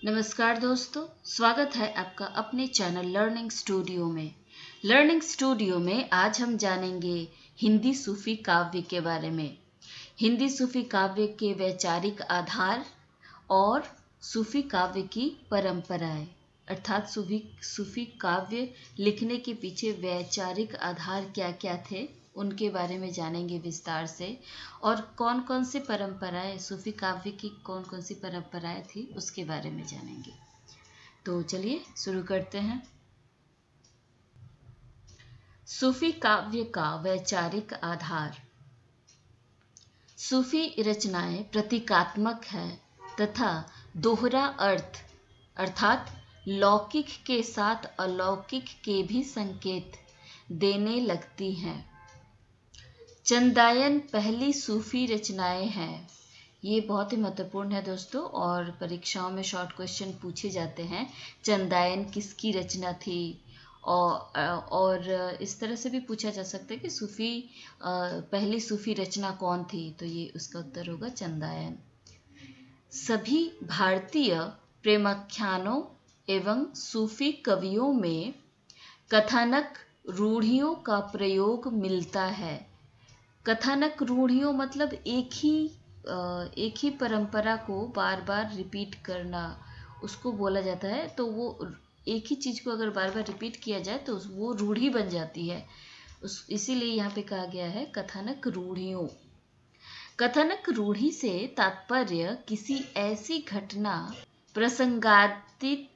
नमस्कार दोस्तों, स्वागत है आपका अपने चैनल लर्निंग स्टूडियो में। लर्निंग स्टूडियो में आज हम जानेंगे हिंदी सूफी काव्य के बारे में। हिंदी सूफी काव्य के वैचारिक आधार और सूफी काव्य की परंपराएं, अर्थात सूफी काव्य लिखने के पीछे वैचारिक आधार क्या क्या थे उनके बारे में जानेंगे विस्तार से। और कौन कौन सी परंपराएं, सूफी काव्य की कौन कौन सी परंपराएं थी उसके बारे में जानेंगे। तो चलिए शुरू करते हैं। सूफी काव्य का वैचारिक आधार। सूफी रचनाएं प्रतीकात्मक है तथा दोहरा अर्थ अर्थात लौकिक के साथ अलौकिक के भी संकेत देने लगती हैं। चंदायन पहली सूफी रचनाएं हैं। ये बहुत ही महत्वपूर्ण है दोस्तों, और परीक्षाओं में शॉर्ट क्वेश्चन पूछे जाते हैं। चंदायन किसकी रचना थी, और इस तरह से भी पूछा जा सकता है कि पहली सूफी रचना कौन थी, तो ये उसका उत्तर होगा चंदायन। सभी भारतीय प्रेमाख्यानों एवं सूफी कवियों में कथानक रूढ़ियों का प्रयोग मिलता है। कथानक रूढ़ियों मतलब एक ही परंपरा को बार बार रिपीट करना, उसको बोला जाता है। तो वो एक ही चीज़ को अगर बार बार रिपीट किया जाए तो वो रूढ़ी बन जाती है। इसीलिए यहाँ पे कहा गया है कथानक रूढ़ियों। कथानक रूढ़ी से तात्पर्य किसी ऐसी घटना प्रसंगातीत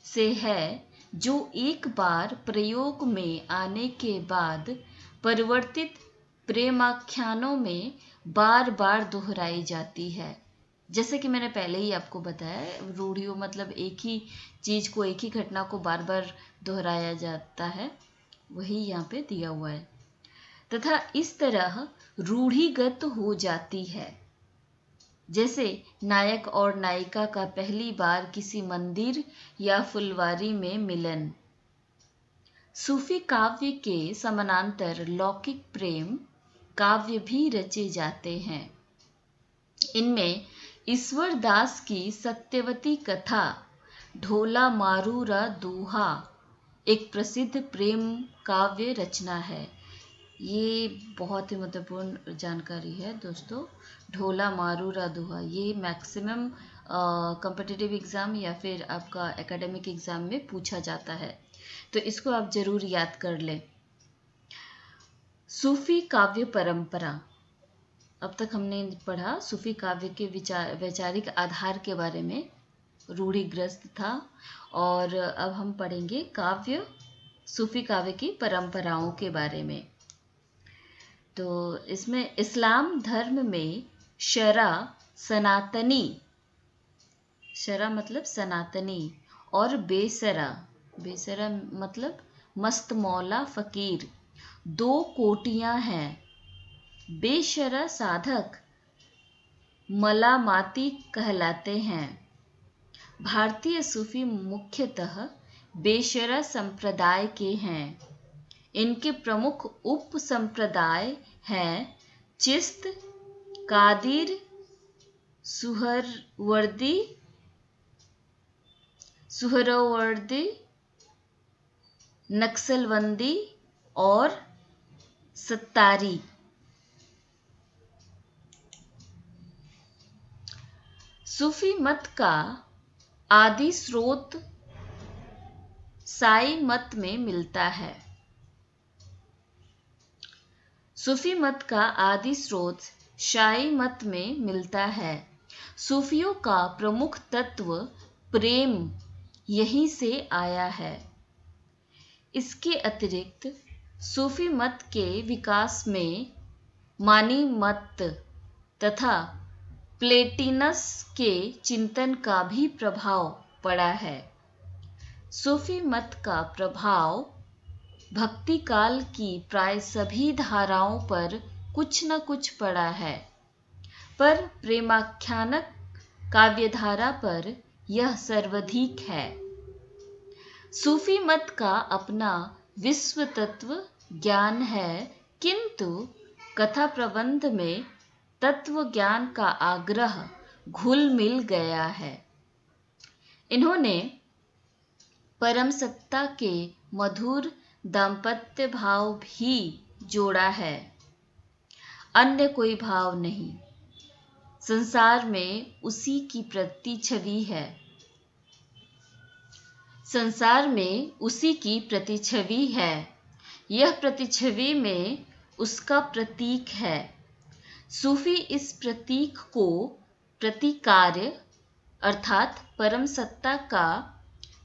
से है जो एक बार प्रयोग में आने के बाद परिवर्तित प्रेमाख्यानों में बार बार दोहराई जाती है। जैसे कि मैंने पहले ही आपको बताया, रूढ़ियों मतलब एक ही चीज को, एक ही घटना को बार बार दोहराया जाता है, वही यहाँ पे दिया हुआ है। तथा इस तरह रूढ़िगत हो जाती है। जैसे नायक और नायिका का पहली बार किसी मंदिर या फुलवारी में मिलन। सूफी काव्य के समानांतर लौकिक प्रेम काव्य भी रचे जाते हैं। इनमें ईश्वर दास की सत्यवती कथा ढोला मारूरा दूहा एक प्रसिद्ध प्रेम काव्य रचना है। ये बहुत ही महत्वपूर्ण जानकारी है दोस्तों। ढोला मारूरा दूहा ये मैक्सिमम कॉम्पिटिटिव एग्ज़ाम या फिर आपका एकेडमिक एग्ज़ाम में पूछा जाता है, तो इसको आप जरूर याद कर लें। सूफी काव्य परंपरा। अब तक हमने पढ़ा सूफी काव्य के वैचारिक आधार के बारे में, रूढ़िग्रस्त था। और अब हम पढ़ेंगे सूफी काव्य की परंपराओं के बारे में। तो इसमें इस्लाम धर्म में शरा मतलब सनातनी, और बेसरा मतलब मस्त मौला फकीर, दो कोटियां हैं। बेशरा साधक मलामाती कहलाते हैं। भारतीय सूफी मुख्यतः बेशरा संप्रदाय के हैं। इनके प्रमुख उप संप्रदाय हैं चिश्त, कादिर, सुहरवर्दी, नक्सलबंदी और सत्तारी। सूफी मत का आदि स्रोत साई मत में मिलता है। सूफी मत का आदि स्रोत शाई मत में मिलता है। सूफियों का प्रमुख तत्व प्रेम यहीं से आया है। इसके अतिरिक्त सूफी मत के विकास में मानी मत तथा प्लेटिनस के चिंतन का भी प्रभाव पड़ा है। सूफी मत का प्रभाव भक्ति काल की प्राय सभी धाराओं पर कुछ न कुछ पड़ा है, पर प्रेमाख्यानक काव्यधारा पर यह सर्वाधिक है। सूफी मत का अपना विश्व तत्व ज्ञान है, किंतु कथा प्रबंध में तत्व ज्ञान का आग्रह घुल मिल गया है। इन्होंने परम सत्ता के मधुर दाम्पत्य भाव भी जोड़ा है, अन्य कोई भाव नहीं। संसार में उसी की प्रतिछवि है, संसार में उसी की प्रतिछवि है, यह प्रतिछवि में उसका प्रतीक है। सूफी इस प्रतीक को प्रतिकार्य अर्थात परम सत्ता का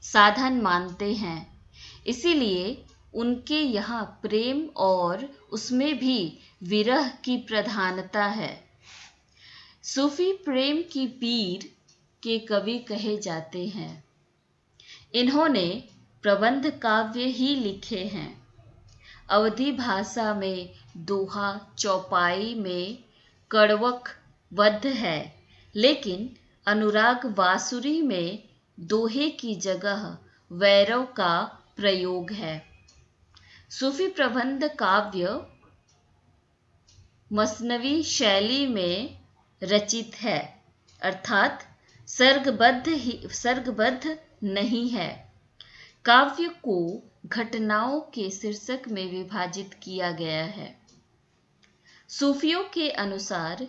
साधन मानते हैं। इसीलिए उनके यहाँ प्रेम और उसमें भी विरह की प्रधानता है। सूफी प्रेम की पीर के कवि कहे जाते हैं। इन्होंने प्रबंध काव्य ही लिखे हैं। अवधी भाषा में दोहा चौपाई में कड़वक बद्ध है, लेकिन अनुराग बांसुरी में दोहे की जगह वैरव का प्रयोग है। सूफी प्रबंध काव्य मसनवी शैली में रचित है, अर्थात सर्गबद्ध नहीं है। काव्य को घटनाओं के शीर्षक में विभाजित किया गया है। सूफियों के अनुसार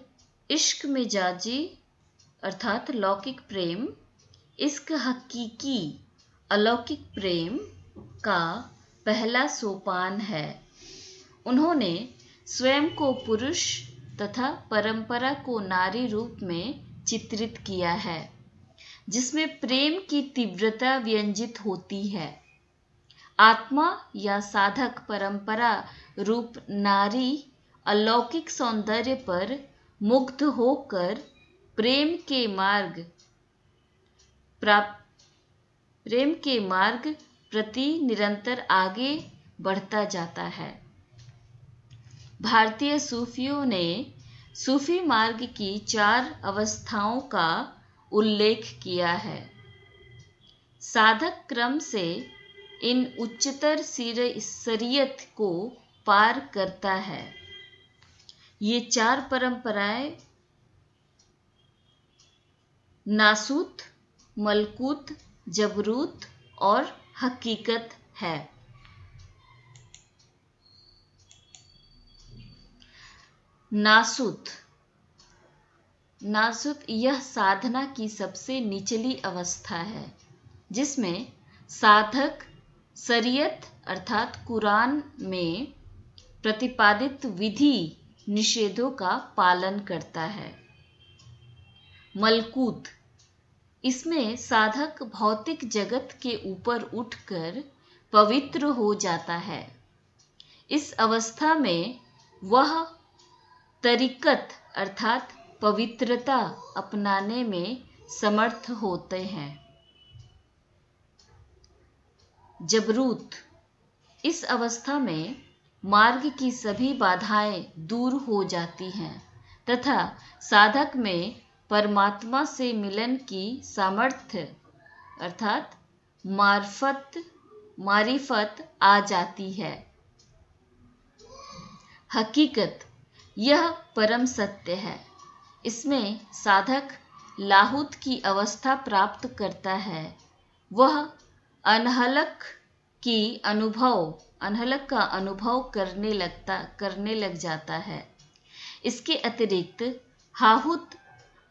इश्क मिजाजी अर्थात लौकिक प्रेम, इश्क हकीकी अलौकिक प्रेम का पहला सोपान है। उन्होंने स्वयं को पुरुष तथा परंपरा को नारी रूप में चित्रित किया है, जिसमें प्रेम की तीव्रता व्यंजित होती है। आत्मा या साधक परंपरा रूप नारी अलौकिक सौंदर्य पर मुग्ध होकर प्रेम के मार्ग प्रति निरंतर आगे बढ़ता जाता है। भारतीय सूफियों ने सूफी मार्ग की 4 अवस्थाओं का उल्लेख किया है। साधक क्रम से इन उच्चतर शरीयत को पार करता है। ये 4 परंपराएं नासूत, मलकूत, जबरूत और हकीकत है। नासूत यह साधना की सबसे निचली अवस्था है, जिसमें साधक शरीयत अर्थात कुरान में प्रतिपादित विधि निषेधों का पालन करता है। मलकूत, इसमें साधक भौतिक जगत के ऊपर उठकर पवित्र हो जाता है। इस अवस्था में वह तरीकत अर्थात पवित्रता अपनाने में समर्थ होते हैं। जबरूत, इस अवस्था में मार्ग की सभी बाधाएं दूर हो जाती हैं तथा साधक में परमात्मा से मिलन की सामर्थ्य अर्थात मारिफत आ जाती है। हकीकत, यह परम सत्य है। इसमें साधक लाहुत की अवस्था प्राप्त करता है। वह अनहलक का अनुभव करने लग जाता है। इसके अतिरिक्त हाहुत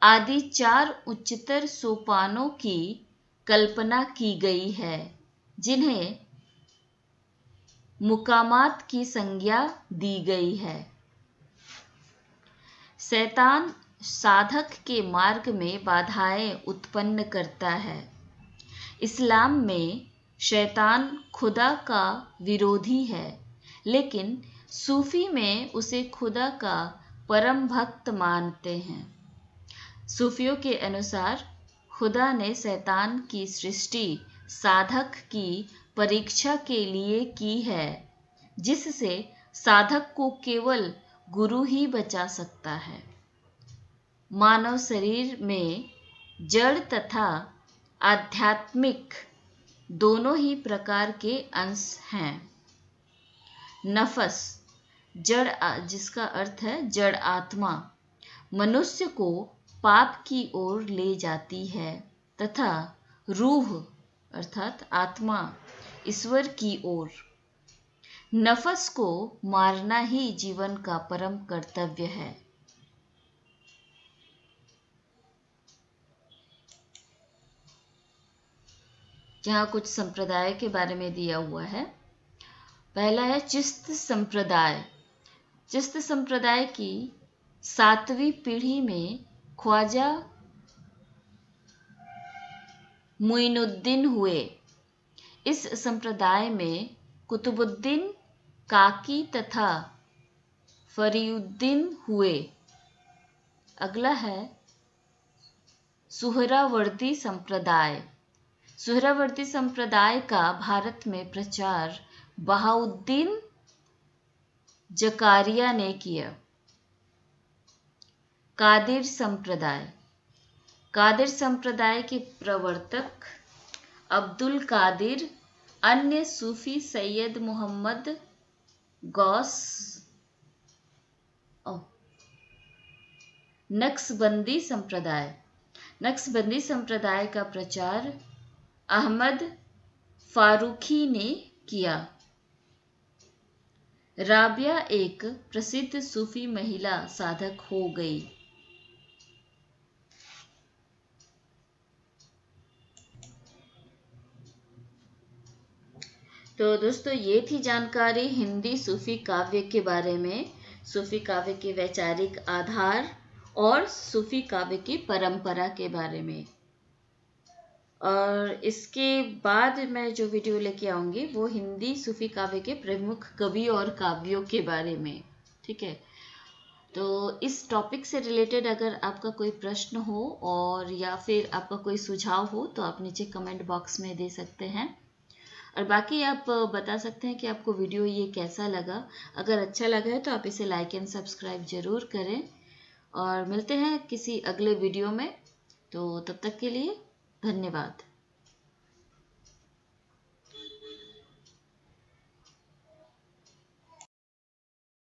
आदि 4 उच्चतर सोपानों की कल्पना की गई है, जिन्हें मुकामात की संज्ञा दी गई है। शैतान साधक के मार्ग में बाधाएं उत्पन्न करता है। इस्लाम में शैतान खुदा का विरोधी है, लेकिन सूफी में उसे खुदा का परम भक्त मानते हैं। सूफियों के अनुसार खुदा ने शैतान की सृष्टि साधक की परीक्षा के लिए की है, जिससे साधक को केवल गुरु ही बचा सकता है। मानव शरीर में जड़ तथा आध्यात्मिक दोनों ही प्रकार के अंश हैं। नफस, जिसका अर्थ है जड़ आत्मा, मनुष्य को पाप की ओर ले जाती है तथा रूह अर्थात आत्मा ईश्वर की ओर। नफस को मारना ही जीवन का परम कर्तव्य है। यहाँ कुछ संप्रदाय के बारे में दिया हुआ है। पहला है चिश्त संप्रदाय। चिश्त संप्रदाय की 7वीं पीढ़ी में ख्वाजा मुइनुद्दीन हुए। इस संप्रदाय में कुतुबुद्दीन काकी तथा फरीउद्दीन हुए। अगला है सुहरावर्दी संप्रदाय। सुहरावर्दी संप्रदाय का भारत में प्रचार बहाउद्दीन जकारिया ने किया। कादिर संप्रदाय। कादिर संप्रदाय के प्रवर्तक अब्दुल कादिर, अन्य सूफी सैयद मोहम्मद गौस। नक्शबंदी संप्रदाय। नक्शबंदी संप्रदाय का प्रचार अहमद फारूकी ने किया। राबिया एक प्रसिद्ध सूफी महिला साधक हो गई। तो दोस्तों ये थी जानकारी हिंदी सूफी काव्य के बारे में, सूफी काव्य के वैचारिक आधार और सूफी काव्य की परंपरा के बारे में। और इसके बाद मैं जो वीडियो लेके आऊँगी वो हिंदी सूफी काव्य के प्रमुख कवि और काव्यों के बारे में। ठीक है, तो इस टॉपिक से रिलेटेड अगर आपका कोई प्रश्न हो और या फिर आपका कोई सुझाव हो तो आप नीचे कमेंट बॉक्स में दे सकते हैं। और बाकी आप बता सकते हैं कि आपको वीडियो ये कैसा लगा। अगर अच्छा लगा है तो आप इसे लाइक एंड सब्सक्राइब जरूर करें। और मिलते हैं किसी अगले वीडियो में। तो तब तक के लिए धन्यवाद।